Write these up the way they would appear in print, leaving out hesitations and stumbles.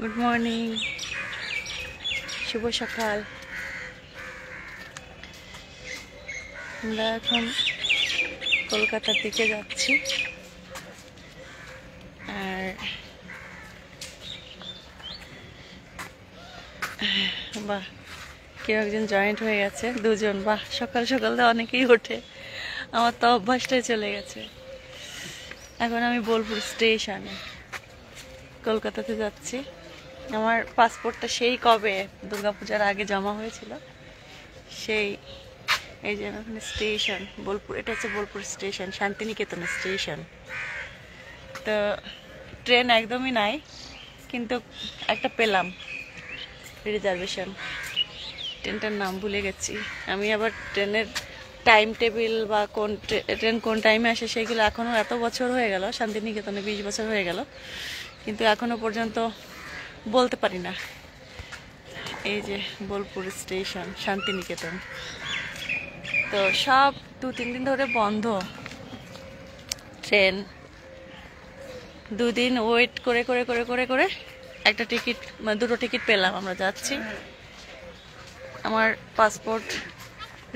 Good morning, শুভ সকাল। আমরা এখন কলকাতার দিকে যাচ্ছি। আর বাহ, কেউ একজন জয়েন্ট হয়ে গেছে, দুজন। বাহ, সকাল সকাল তো অনেকেই ওঠে, আমার তো অভ্যাসটাই চলে গেছে। এখন আমি বোলপুর স্টেশনে কলকাতাতে যাচ্ছি। আমার পাসপোর্টটা সেই কবে দুর্গাপূজার আগে জমা হয়েছিল, সেই এই যে ওখানে স্টেশন বোলপুর। এটা হচ্ছে বোলপুর স্টেশন, শান্তিনিকেতন স্টেশন। তো ট্রেন একদমই নাই, কিন্তু একটা পেলাম রিজার্ভেশন। ট্রেনটার নাম ভুলে গেছি আমি। আবার ট্রেনের টাইম টেবিল বা কোন ট্রেন কোন টাইমে আসে সেগুলো এখনও, এত বছর হয়ে গেল শান্তিনিকেতনে, 20 বছর হয়ে গেল, কিন্তু এখনো পর্যন্ত বলতে পারি না। এই যে বোলপুর স্টেশন, শান্তিনিকেতন। তো সব 2-3 দিন ধরে বন্ধ ট্রেন। 2 দিন ওয়েট করে করে করে করে করে একটা টিকিট, মানে 2টো টিকিট পেলাম। আমরা যাচ্ছি, আমার পাসপোর্ট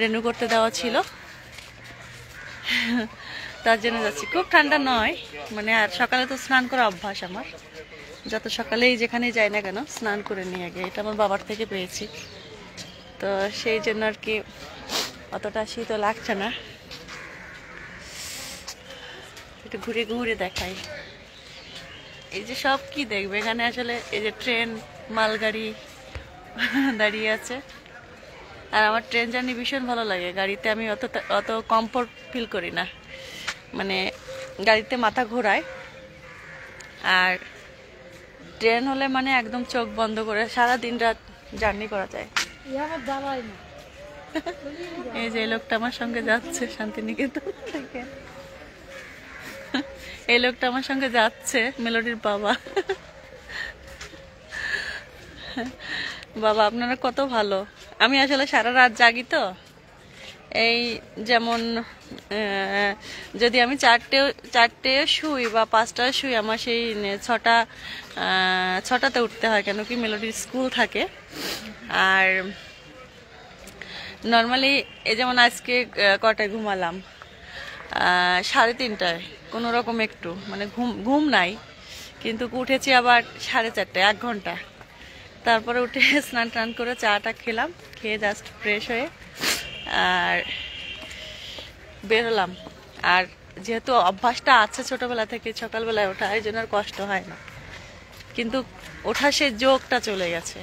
রিনিউ করতে দেওয়া ছিল, তার জন্য যাচ্ছি। খুব ঠান্ডা নয়, মানে আর সকালে তো স্নান করা অভ্যাস আমার, যত সকালেই যেখানেই যাই না কেন স্নান করে নিয়ে আগে। এটা আমার বাবার থেকে পেয়েছি, তো সেই জন্য আর কি অতটা শীত লাগছে না। একটু ঘুরে ঘুরে দেখাই। এই যে সব কি দেখবে এখানে আসলে, এই যে ট্রেন, মালগাড়ি দাঁড়িয়ে আছে। আর আমার ট্রেন জার্নি ভীষণ ভালো লাগে। গাড়িতে আমি অত কমফোর্ট ফিল করি না, মানে গাড়িতে মাথা ঘোরায়। আর ট্রেন হলে মানে একদম চোখ বন্ধ করে সারা দিন রাত জার্নি করা যায়। এই যে লোকটা আমার সঙ্গে যাচ্ছে শান্তিনিকেতন থেকে, এই লোকটা আমার সঙ্গে যাচ্ছে, মেলোডির বাবা। বাবা আপনারা কত ভালো। আমি আসলে সারা রাত জাগি, তো এই যেমন যদি আমি চারটে শুই বা 5টায় শুই, আমার সেই 6টাতে উঠতে হয়, কেন কি মেলোডির স্কুল থাকে। আর নর্মালি এই যেমন আজকে কটায় ঘুমালাম, 3:30টায়, কোনো রকম একটু মানে ঘুম নাই, কিন্তু উঠেছি আবার 4:30টায়, 1 ঘন্টা। তারপরে উঠে স্নান টান করে চাটা খেলাম, খেয়ে জাস্ট ফ্রেশ হয়ে আর বেরোলাম। আর যেহেতু অভ্যাসটা আছে ছোটবেলা থেকে সকালবেলায় ওঠা, এই জন্য আর কষ্ট হয় না। কিন্তু ওঠা সেই যোগটা চলে গেছে,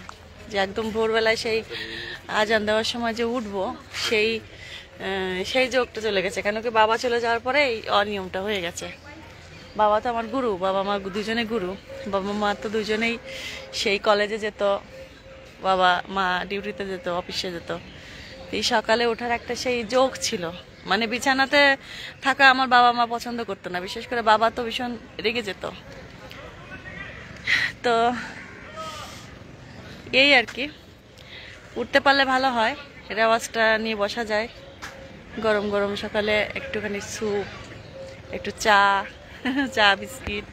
যে একদম ভোরবেলায় সেই আজান দেওয়ার সময় যে উঠবো, সেই যোগটা চলে গেছে। কেন কি বাবা চলে যাওয়ার পরে এই অনিয়মটা হয়ে গেছে। বাবা তো আমার গুরু, বাবা মা দুজনে গুরু। বাবা মা তো দুজনেই সেই কলেজে যেত, বাবা মা ডিউটিতে যেত, অফিসে যেত। এই সকালে ওঠার একটা সেই যোগ ছিল, মানে বিছানাতে থাকা আমার বাবা মা পছন্দ করতো না, বিশেষ করে বাবা তো ভীষণ রেগে যেত। তো এই আর কি, উঠতে পারলে ভালো হয়, রেওয়াজটা নিয়ে বসা যায়। গরম গরম সকালে একটুখানি স্যুপ, একটু চা বিস্কিট,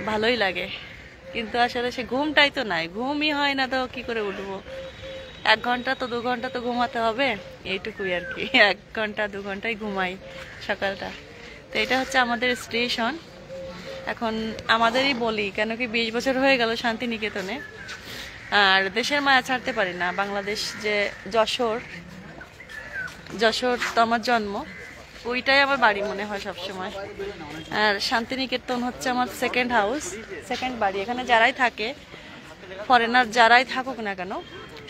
ভালোই লাগে। কিন্তু আসলে সে ঘুমটাই তো নাই, ঘুমই হয় না, তো কি করে উঠবো? 1 ঘন্টা তো 2 ঘন্টা তো ঘুমাতে হবে, এইটুকুই আর কি। 1 ঘন্টা 2 ঘন্টাই ঘুমাই সকালটা। তো এটা হচ্ছে আমাদের স্টেশন। এখন আমাদেরই বলি, কেন কি 20 বছর হয়ে গেল শান্তিনিকেতনে, আর দেশের মায়া ছাড়তে পারি না। বাংলাদেশ যে যশোর তো আমার জন্ম, ওইটাই আমার বাড়ি মনে হয় সবসময়। আর শান্তিনিকেতন হচ্ছে আমার সেকেন্ড হাউস, সেকেন্ড বাড়ি। এখানে যারাই থাকে, ফরেনার যারাই থাকুক না কেন,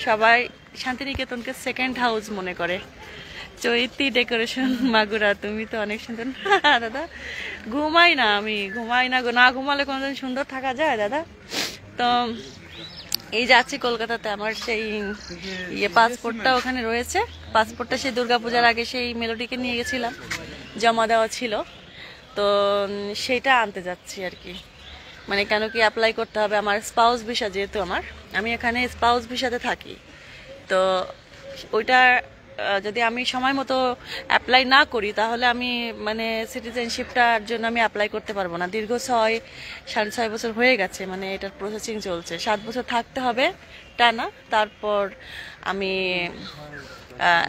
সবাই শান্তিনিকেতনকে সেকেন্ড হাউস মনে করে। চৈতি ডেকোরেশন মাগুরা, তুমি তো অনেক সুন্দর। দাদা ঘুমাই না, আমি ঘুমাই না, না ঘুমালে কোনোদিন সুন্দর থাকা যায় দাদা? তো এই যাচ্ছি কলকাতাতে। আমার সেই পাসপোর্টটা ওখানে রয়েছে। পাসপোর্টটা সেই দুর্গাপূজার আগে সেই মেলোডিকে নিয়ে গেছিলাম, জমা দেওয়া ছিল, তো সেইটা আনতে যাচ্ছি আর কি। মানে কেন কি অ্যাপ্লাই করতে হবে, আমার স্পাউস ভিসা, যেহেতু আমি এখানে স্পাউস ভিসাতে থাকি, তো ওইটা যদি আমি সময় মতো অ্যাপ্লাই না করি তাহলে আমি মানে সিটিজেনশিপটার জন্য আমি অ্যাপ্লাই করতে পারবো না। দীর্ঘ 6.5 বছর হয়ে গেছে, মানে এটার প্রসেসিং চলছে। 7 বছর থাকতে হবে টানা, তারপর আমি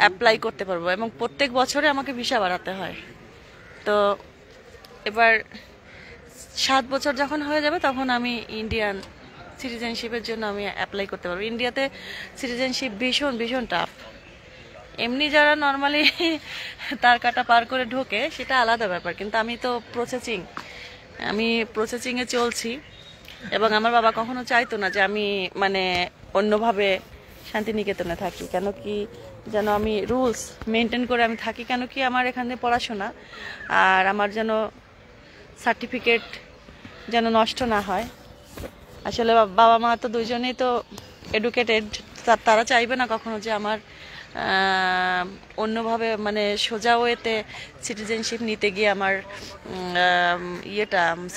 অ্যাপ্লাই করতে পারবো, এবং প্রত্যেক বছরে আমাকে ভিসা বাড়াতে হয়। তো এবার 7 বছর যখন হয়ে যাবে তখন আমি ইন্ডিয়ান সিটিজেনশিপের জন্য আমি অ্যাপ্লাই করতে পারবো। ইন্ডিয়াতে সিটিজেনশিপ ভীষণ ভীষণ টাফ। এমনি যারা নর্মালি তার কাটা পার করে ঢোকে সেটা আলাদা ব্যাপার, কিন্তু আমি প্রসেসিংয়ে চলছি। এবং আমার বাবা কখনো চাইতো না যে আমি মানে অন্যভাবে শান্তিনিকেতনে থাকি, কেন কি যেন আমি রুলস মেনটেন করে আমি থাকি, কেন কি আমার এখানে পড়াশোনা আর আমার যেন সার্টিফিকেট যেন নষ্ট না হয়। আসলে বাবা মা তো দুইজনেই তো এডুকেটেড, তারা চাইবে না কখনো যে আমার অন্যভাবে মানে সোজা ওয়েতে সিটিজেনশিপ নিতে গিয়ে আমার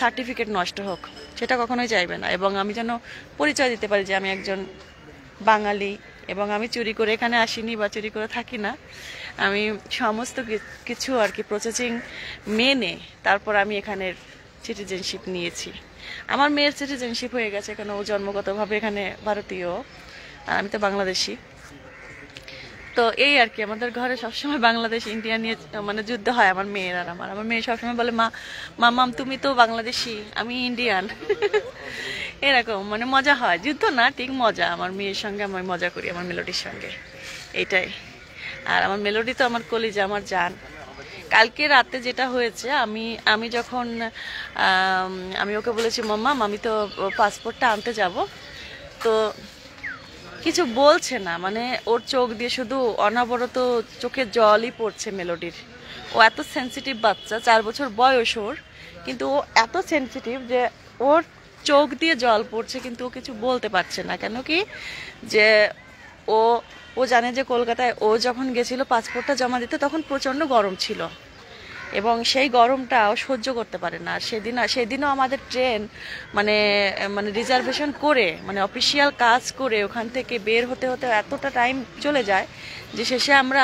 সার্টিফিকেট নষ্ট হোক, সেটা কখনোই চাইবে না। এবং আমি যেন পরিচয় দিতে পারি যে আমি একজন বাঙালি, এবং আমি চুরি করে এখানে আসিনি বা চুরি করে থাকি না। আমি সমস্ত কিছু আর কি প্রসেসিং মেনে তারপর আমি এখানের সিটিজেনশিপ নিয়েছি। আমার মেয়ের সিটিজেনশিপ হয়ে গেছে, এখানে ও জন্মগতভাবে এখানে ভারতীয়, আর আমি তো বাংলাদেশি। তো এই আর কি, আমাদের ঘরে সবসময় বাংলাদেশ ইন্ডিয়া নিয়ে মানে যুদ্ধ হয় আমার মেয়ের আর আমার মেয়ে সবসময় বলে মাম তুমি তো বাংলাদেশি, আমি ইন্ডিয়ান। এরকম মানে মজা হয়, যুদ্ধ না ঠিক মজা। আমার মেয়ের সঙ্গে আমি মজা করি, আমার মেলোডির সঙ্গে, এইটাই। আর আমার মেলোডি তো আমার কলিজা, আমার জান। কালকে রাতে যেটা হয়েছে, আমি যখন আমি ওকে বলেছি মাম্মাম আমি তো পাসপোর্টটা আনতে যাব, তো কিছু বলছে না, মানে ওর চোখ দিয়ে শুধু অনবরত চোখে জলই পড়ছে মেলোডির। ও এত সেন্সিটিভ বাচ্চা, 4 বছর বয়স ওর, কিন্তু ও এত সেন্সিটিভ যে ওর চোখ দিয়ে জল পড়ছে, কিন্তু ও কিছু বলতে পারছে না। কেন কি যে ও ও জানে যে কলকাতায় ও যখন গেছিল পাসপোর্টটা জমা দিতে তখন প্রচণ্ড গরম ছিল, এবং সেই গরমটা ও সহ্য করতে পারে না। সেদিনও আমাদের ট্রেন মানে রিজার্ভেশন করে, মানে অফিসিয়াল কাজ করে ওখান থেকে বের হতে হতে এতটা টাইম চলে যায় যে শেষে আমরা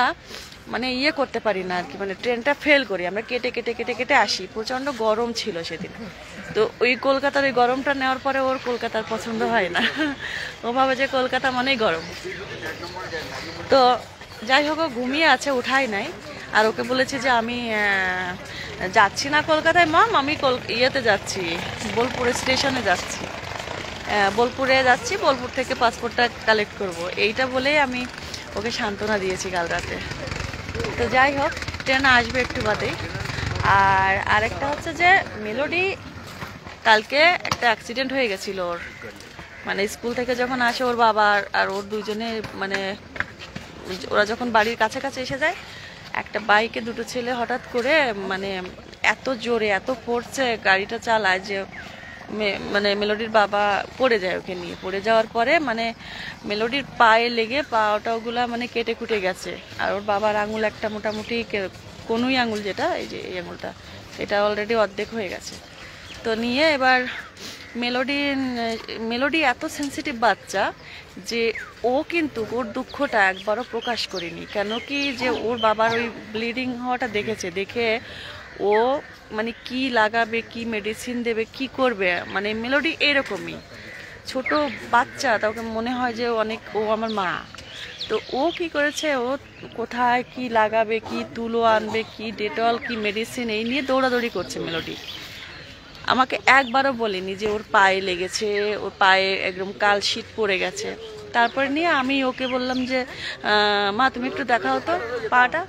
মানে করতে পারি না আর কি, মানে ট্রেনটা ফেল করি, আমরা কেটে কেটে কেটে কেটে আসি। প্রচণ্ড গরম ছিল সেদিন। তো ওই কলকাতার ওই গরমটা নেওয়ার পরে ওর কলকাতার পছন্দ হয় না। ও ভাবে যে কলকাতা মানেই গরম। তো যাই হোক, ও ঘুমিয়ে আছে, উঠাই নাই। আর ওকে বলেছি যে আমি যাচ্ছি না কলকাতায় মাম, আমি ইয়েতে যাচ্ছি, বোলপুর স্টেশনে যাচ্ছি, বোলপুরে যাচ্ছি, বোলপুর থেকে পাসপোর্টটা কালেক্ট করব, এইটা বলেই আমি ওকে সান্ত্বনা দিয়েছি কাল রাতে। তো যাই হোক, ট্রেন আসবে একটু বাদেই। আর আরেকটা হচ্ছে যে মেলোডি কালকে একটা অ্যাক্সিডেন্ট হয়ে গেছিল ওর, মানে স্কুল থেকে যখন আসে ওর বাবা আর ওর দুজনে, মানে ওরা যখন বাড়ির কাছাকাছি এসে যায়, একটা বাইকে দুটো ছেলে হঠাৎ করে মানে এত জোরে এত ফোর্সে গাড়িটা চালায় যে মানে মেলোডির বাবা পড়ে যায়। ওকে নিয়ে পড়ে যাওয়ার পরে মানে মেলোডির পায়ে লেগে পাটাগুলা মানে কেটে কুটে গেছে। আর ওর বাবার আঙুল একটা মোটামুটি কোনোই আঙুল, যেটা এই যে এই আঙুলটা, এটা অলরেডি অর্ধেক হয়ে গেছে। তো নিয়ে এবার মেলোডি এত সেন্সিটিভ বাচ্চা যে ও কিন্তু ওর দুঃখটা একবারও প্রকাশ করেনি। কেন কি যে ওর বাবার ওই ব্লিডিং হওয়াটা দেখে ও মানে কি লাগাবে, কি মেডিসিন দেবে, কি করবে, মানে মেলোডি এরকমই ছোট বাচ্চা, তাকে মনে হয় যে ও আমার মা। তো ও কি করেছে, ও কোথায় কি লাগাবে, কি তুলো আনবে, কি ডেটল, কি মেডিসিন, এই নিয়ে দৌড়াদৌড়ি করছে মেলোডি। আমাকে একবারও বলেনি যে ওর পায়ে লেগেছে, ওর পায়ে একদম কাল শীত পড়ে গেছে। তারপরে নিয়ে আমি ওকে বললাম যে মা তুমি একটু দেখাও তো পাটা।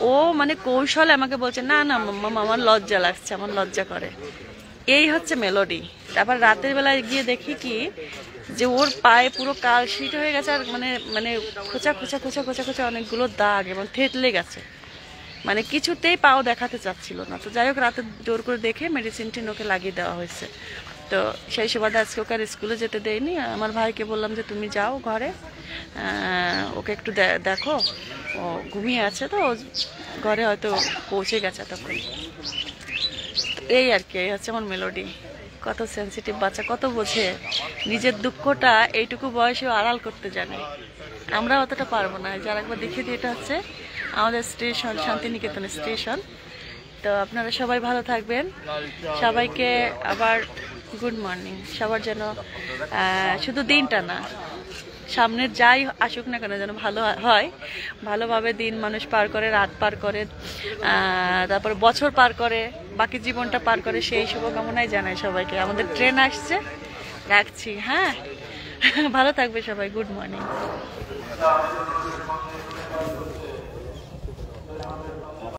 ও মানে কৌশলে আমাকে বলছে না না মাম্মা আমার লজ্জা লাগছে, আমার লজ্জা করে। এই হচ্ছে মেলোডি। তারপর রাতের বেলায় গিয়ে দেখি কি যে ওর পায়ে পুরো কাল শীত হয়ে গেছে, আর মানে খোঁচা খোঁচা খোঁচা খোঁচা খোঁচা অনেকগুলো দাগ এবং থেতলে গেছে, মানে কিছুতেই পাও দেখাতে চাচ্ছিল না। তো যাই হোক, রাতে জোর করে দেখে মেডিসিন টিন ওকে লাগিয়ে দেওয়া হয়েছে। তো সেই সুবাদে আজকে ওকে আর স্কুলে যেতে দেয়নি। আমার ভাইকে বললাম যে তুমি যাও ঘরে, ওকে একটু দেখো, ও ঘুমিয়ে আছে, তো ঘরে হয়তো পৌঁছে গেছে তখন। এই আর কি, এই হচ্ছে আমার মেলোডি। কত সেনসিটিভ বাচ্চা, কত বোঝে, নিজের দুঃখটা এইটুকু বয়সেও আড়াল করতে জানে। আমরা অতটা পারবো না। যার একবার দেখিয়ে দিই, এটা হচ্ছে আমাদের স্টেশন, শান্তিনিকেতন স্টেশন। তো আপনারা সবাই ভালো থাকবেন, সবাইকে আবার গুড মর্নিং। সবার যেন শুধু দিনটা না, সামনের যাই আসুক না কেন যেন ভালো হয়, ভালোভাবে দিন মানুষ পার করে, রাত পার করে, তারপরে বছর পার করে, বাকি জীবনটা পার করে, সেই শুভকামনাই জানাই সবাইকে। আমাদের ট্রেন আসছে, রাখছি, হ্যাঁ। ভালো থাকবে সবাই, গুড মর্নিং।